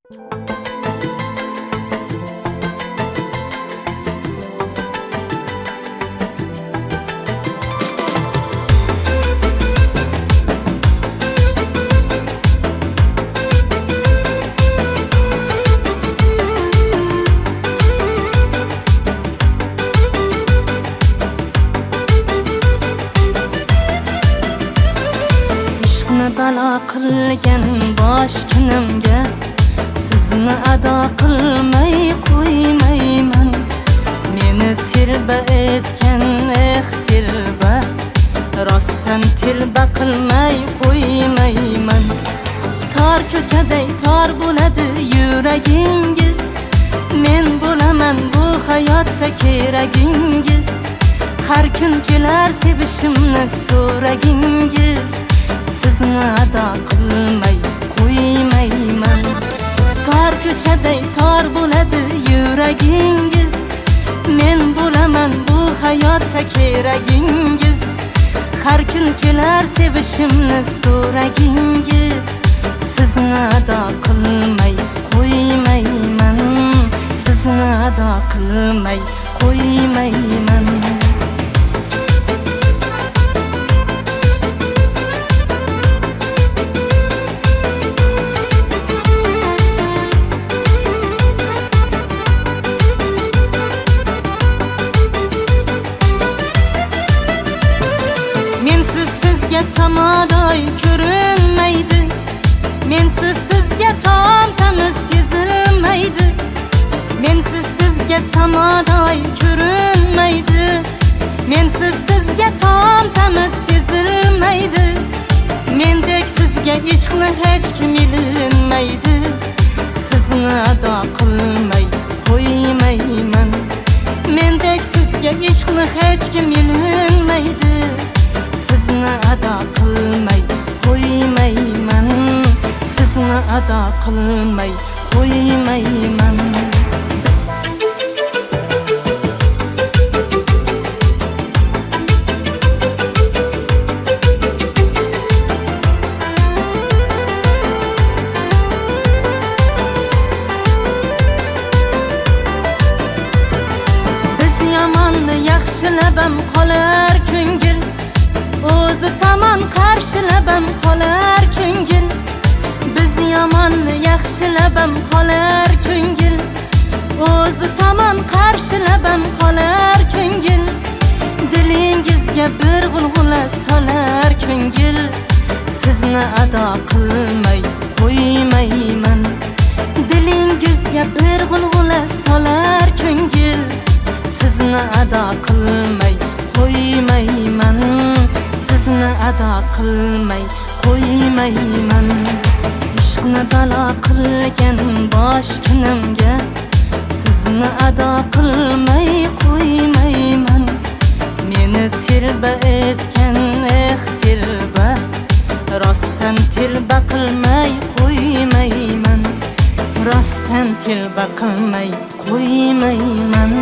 Balo qilgan bosh kunimga sizni ado qilmay qo'ymayman. Meni tilba etgan tilba rostdan tilba qilmay qo'ymayman. Tor ko'chaday tor bo'ladi yuragingiz, men bo'laman bu hayotda keragingiz. Har kun kelar sevishimni so'ragingiz, sizni ado qilmay qo'ymayman. Tor ko'chaday tor bo'ladi yuragingiz, men bo'laman bu hayotda keragingiz. Har kun kelar sevishimni so'ragingiz, sizni ado qilmay qo'ymayman. Sizni ado qilmay qo'ymayman. Mensiz sizga samodoy ko'rinmaydi, mensiz sizga tom tamiz sezilmaydi. Mensiz sizga samodoy ko'rinmaydi, mensiz sizga tom tamiz sezilmaydi. Mendek sizga ishqni hech kim ilinmaydi, sizni ado qilmay qo'ymayman. Mendek sizga ishqni hech kim ilinmaydi, sizni ado qilmay qo'ymayman. Sizni ado qilmay qo'ymayman. Biz yomonni yaxshilab ham qolar ko'ngil, o'zi tomon qarshilab ham qolar ko'ngil. Biz yomonni yaxshilab ham qolar ko'ngil, o'zi tomon qarshilab ham qolar ko'ngil. Dilingizga bir g'ulg'ula solar ko'ngil, sizni ado qilmay qo'ymayman. Dilingizga bir g'ulg'ula solar ko'ngil, sizni ado qilmay qo'ymayman. Sizni ado qilmay qo'ymayman. Ishqni balo qilgan bosh kunimga sizni ado qilmay qo'ymayman. Meni tilba etgan tilba rostdan tilba qilmay qo'ymayman. Rostdan tilba qilmay qo'ymayman.